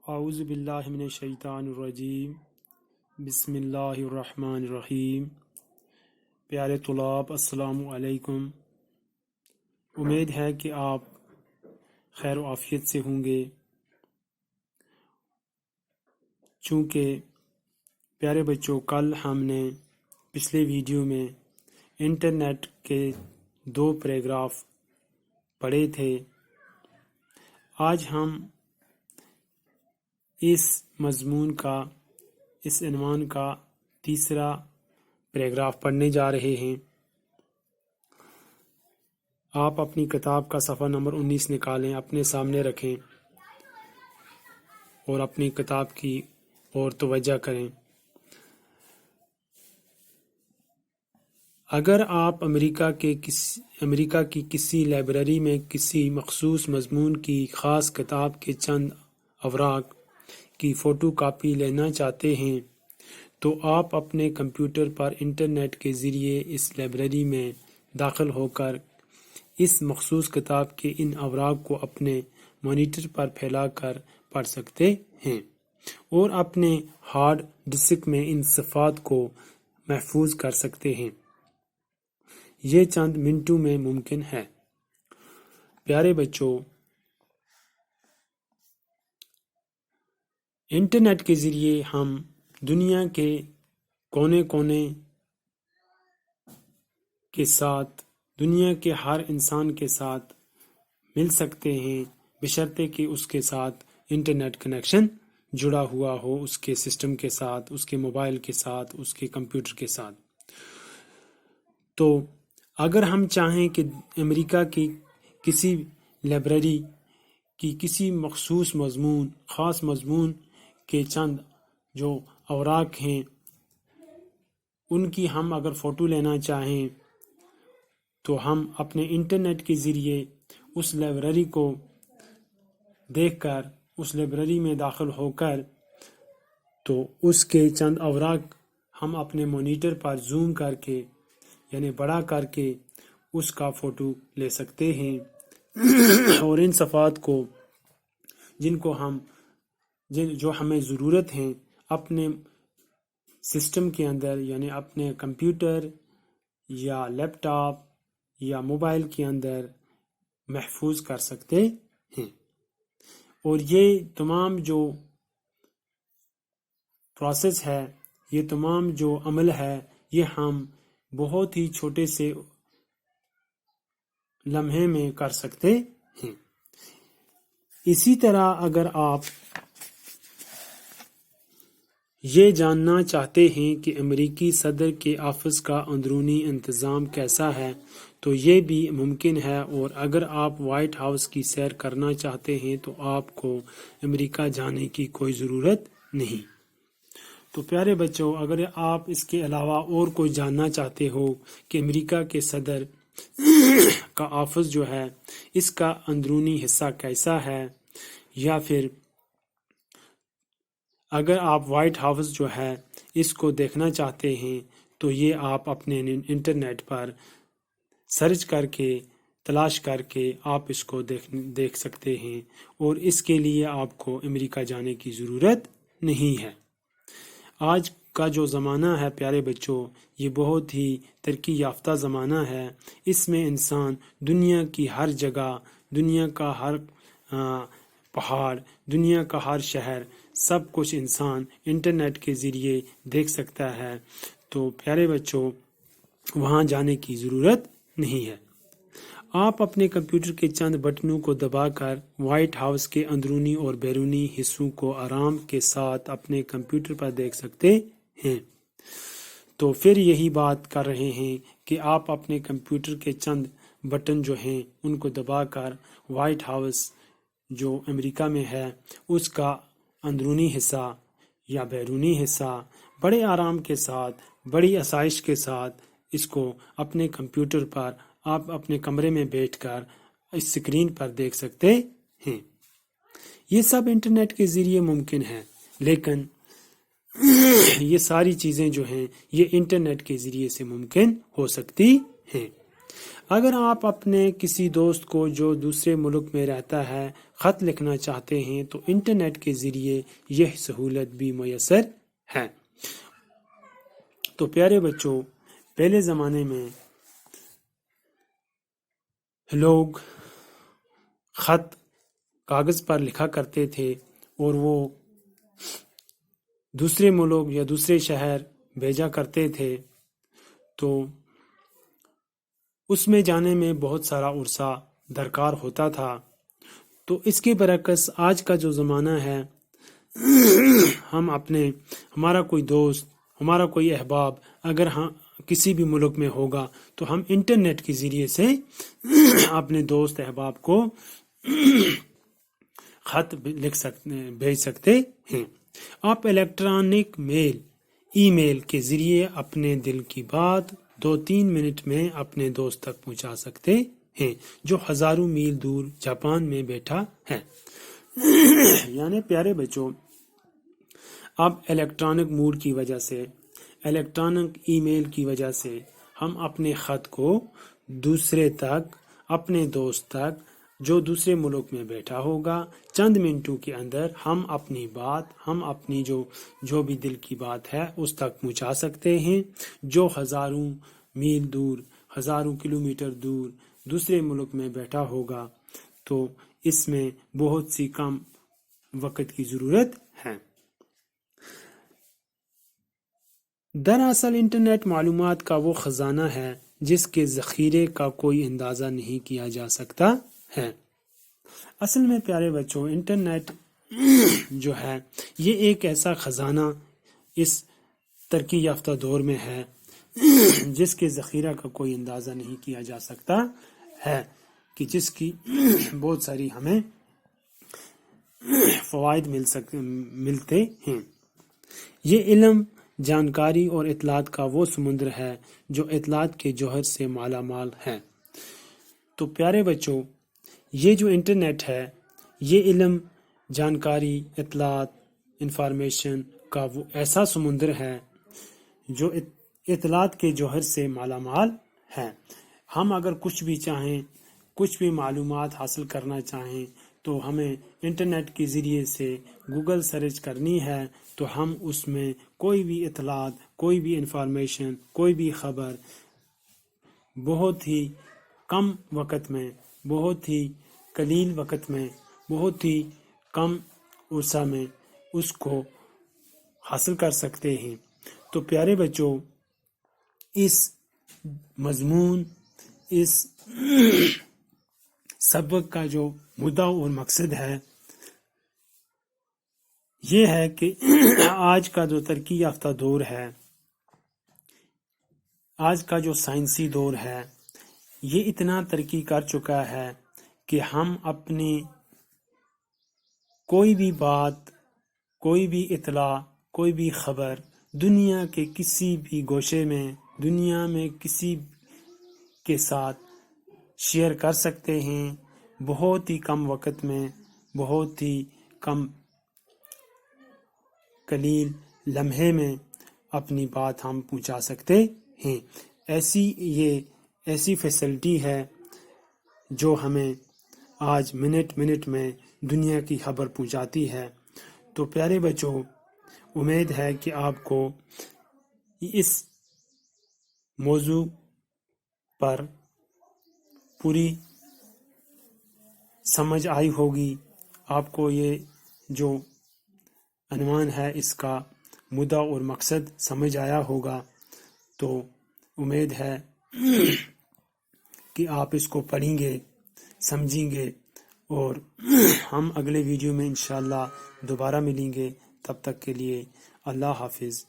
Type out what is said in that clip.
اعوذ باللہ من الشیطان الرجیم بسم اللہ الرحمن الرحیم۔ پیارے طلاب السلام علیکم، امید ہے کہ آپ خیر و عافیت سے ہوں گے۔ چونکہ پیارے بچوں، کل ہم نے پچھلے ویڈیو میں انٹرنیٹ کے 2 پیراگراف پڑھے تھے۔ آج ہم اس مضمون کا، اس عنوان کا تیسرا پیراگراف پڑھنے جا رہے ہیں۔ آپ اپنی کتاب کا صفحہ نمبر 19 نکالیں، اپنے سامنے رکھیں اور اپنی کتاب کی اور توجہ کریں۔ اگر آپ امریکہ کی کسی لائبریری میں کسی مخصوص مضمون کی خاص کتاب کے چند اوراق کی فوٹو کاپی لینا چاہتے ہیں تو آپ اپنے کمپیوٹر پر انٹرنیٹ کے ذریعے اس لائبریری میں داخل ہو کر اس مخصوص کتاب کے ان اوراق کو اپنے مانیٹر پر پھیلا کر پڑھ سکتے ہیں اور اپنے ہارڈ ڈسک میں ان صفحات کو محفوظ کر سکتے ہیں۔ یہ چند منٹوں میں ممکن ہے۔ پیارے بچوں، انٹرنیٹ کے ذریعے ہم دنیا کے کونے کونے کے ساتھ، دنیا کے ہر انسان کے ساتھ مل سکتے ہیں، بشرطے کہ اس کے ساتھ انٹرنیٹ کنیکشن جڑا ہوا ہو، اس کے سسٹم کے ساتھ، اس کے موبائل کے ساتھ، اس کے کمپیوٹر کے ساتھ۔ تو اگر ہم چاہیں کہ امریکہ کی کسی لائبریری کی کسی مخصوص مضمون، خاص مضمون کے چند جو اوراق ہیں ان کی ہم اگر فوٹو لینا چاہیں تو ہم اپنے انٹرنیٹ کے ذریعے اس لائبریری کو دیکھ کر، اس لائبریری میں داخل ہو کر، تو اس کے چند اوراق ہم اپنے مانیٹر پر زوم کر کے، یعنی بڑا کر کے اس کا فوٹو لے سکتے ہیں اور ان صفحات کو جو ہمیں ضرورت ہیں اپنے سسٹم کے اندر، یعنی اپنے کمپیوٹر یا لیپ ٹاپ یا موبائل کے اندر محفوظ کر سکتے ہیں۔ اور یہ تمام جو پروسیس ہے، یہ تمام جو عمل ہے، یہ ہم بہت ہی چھوٹے سے لمحے میں کر سکتے ہیں۔ اسی طرح اگر آپ یہ جاننا چاہتے ہیں کہ امریکی صدر کے آفس کا اندرونی انتظام کیسا ہے تو یہ بھی ممکن ہے، اور اگر آپ وائٹ ہاؤس کی سیر کرنا چاہتے ہیں تو آپ کو امریکہ جانے کی کوئی ضرورت نہیں۔ تو پیارے بچوں، اگر آپ اس کے علاوہ اور کوئی جاننا چاہتے ہو کہ امریکہ کے صدر کا آفس جو ہے اس کا اندرونی حصہ کیسا ہے، یا پھر اگر آپ وائٹ ہاؤس جو ہے اس کو دیکھنا چاہتے ہیں تو یہ آپ اپنے انٹرنیٹ پر سرچ کر کے، تلاش کر کے آپ اس کو دیکھ سکتے ہیں، اور اس کے لیے آپ کو امریکہ جانے کی ضرورت نہیں ہے۔ آج کا جو زمانہ ہے پیارے بچوں، یہ بہت ہی ترقی یافتہ زمانہ ہے۔ اس میں انسان دنیا کی ہر جگہ، دنیا کا ہر پہاڑ، دنیا کا ہر شہر، سب کچھ انسان انٹرنیٹ کے ذریعے دیکھ سکتا ہے۔ تو پیارے بچوں، وہاں جانے کی ضرورت نہیں ہے۔ آپ اپنے کمپیوٹر کے چند بٹنوں کو دبا کر وائٹ ہاؤس کے اندرونی اور بیرونی حصوں کو آرام کے ساتھ اپنے کمپیوٹر پر دیکھ سکتے ہیں۔ تو پھر یہی بات کر رہے ہیں کہ آپ اپنے کمپیوٹر کے چند بٹن جو ہیں ان کو دبا کر وائٹ ہاؤس جو امریکہ میں ہے اس کا اندرونی حصہ یا بیرونی حصہ بڑے آرام کے ساتھ، بڑی آسائش کے ساتھ اس کو اپنے کمپیوٹر پر آپ اپنے کمرے میں بیٹھ کر اس اسکرین پر دیکھ سکتے ہیں۔ یہ سب انٹرنیٹ کے ذریعے ممکن ہے، لیکن یہ ساری چیزیں جو ہیں یہ انٹرنیٹ کے ذریعے سے ممکن ہو سکتی ہیں۔ اگر آپ اپنے کسی دوست کو جو دوسرے ملک میں رہتا ہے خط لکھنا چاہتے ہیں تو انٹرنیٹ کے ذریعے یہ سہولت بھی میسر ہے۔ تو پیارے بچوں، پہلے زمانے میں لوگ خط کاغذ پر لکھا کرتے تھے اور وہ دوسرے ملک یا دوسرے شہر بھیجا کرتے تھے، تو اس میں جانے میں بہت سارا عرصہ درکار ہوتا تھا۔ تو اس کے برعکس آج کا جو زمانہ ہے، ہمارا کوئی دوست، ہمارا کوئی احباب اگر کسی بھی ملک میں ہوگا تو ہم انٹرنیٹ کے ذریعے سے اپنے دوست احباب کو خط بھیج سکتے ہیں۔ آپ الیکٹرانک ای میل کے ذریعے اپنے دل کی بات 2-3 منٹ میں اپنے دوست تک پہنچا سکتے ہیں جو ہزاروں میل دور جاپان میں بیٹھا ہے۔ یعنی پیارے بچوں، اب الیکٹرانک موڈ کی وجہ سے، الیکٹرانک ای میل کی وجہ سے ہم اپنے خط کو دوسرے تک، اپنے دوست تک جو دوسرے ملک میں بیٹھا ہوگا، چند منٹوں کے اندر ہم اپنی بات، ہم اپنی جو بھی دل کی بات ہے اس تک پہنچا سکتے ہیں، جو ہزاروں میل دور، ہزاروں کلومیٹر دور دوسرے ملک میں بیٹھا ہوگا۔ تو اس میں بہت سی کم وقت کی ضرورت ہے۔ دراصل انٹرنیٹ معلومات کا وہ خزانہ ہے جس کے ذخیرے کا کوئی اندازہ نہیں کیا جا سکتا ہے۔ اصل میں پیارے بچوں، انٹرنیٹ جو ہے یہ ایک ایسا خزانہ اس ترقی یافتہ دور میں ہے جس کے ذخیرہ کا کوئی اندازہ نہیں کیا جا سکتا ہے، کہ جس کی بہت ساری ہمیں فوائد ملتے ہیں۔ یہ علم، جانکاری اور اطلاعات کا وہ سمندر ہے جو اطلاعات کے جوہر سے مالا مال ہے۔ تو پیارے بچوں، یہ جو انٹرنیٹ ہے یہ علم، جانکاری، اطلاعات، انفارمیشن کا وہ ایسا سمندر ہے جو اطلاعات کے جوہر سے مالا مال ہے۔ ہم اگر کچھ بھی چاہیں، کچھ بھی معلومات حاصل کرنا چاہیں تو ہمیں انٹرنیٹ کے ذریعے سے گوگل سرچ کرنی ہے، تو ہم اس میں کوئی بھی اطلاعات، کوئی بھی انفارمیشن، کوئی بھی خبر بہت ہی کم وقت میں، بہت ہی قلیل وقت میں، بہت ہی کم عرصہ میں اس کو حاصل کر سکتے ہیں۔ تو پیارے بچوں، اس مضمون، اس سبق کا جو مدعا اور مقصد ہے یہ ہے کہ آج کا جو ترقی یافتہ دور ہے، آج کا جو سائنسی دور ہے، یہ اتنا ترقی کر چکا ہے کہ ہم اپنی کوئی بھی بات، کوئی بھی اطلاع، کوئی بھی خبر دنیا کے کسی بھی گوشے میں، دنیا میں کسی کے ساتھ شیئر کر سکتے ہیں، بہت ہی کم وقت میں، بہت ہی کم قلیل لمحے میں اپنی بات ہم پہنچا سکتے ہیں۔ ایسی فیسلٹی ہے جو ہمیں آج منٹ منٹ میں دنیا کی خبر پہنچاتی ہے۔ تو پیارے بچوں، امید ہے کہ آپ کو اس موضوع پر پوری سمجھ آئی ہوگی، آپ کو یہ جو عنوان ہے اس کا مدعا اور مقصد سمجھ آیا ہوگا۔ تو امید ہے کہ آپ اس کو پڑھیں گے، سمجھیں گے، اور ہم اگلے ویڈیو میں انشاءاللہ دوبارہ ملیں گے۔ تب تک کے لیے اللہ حافظ۔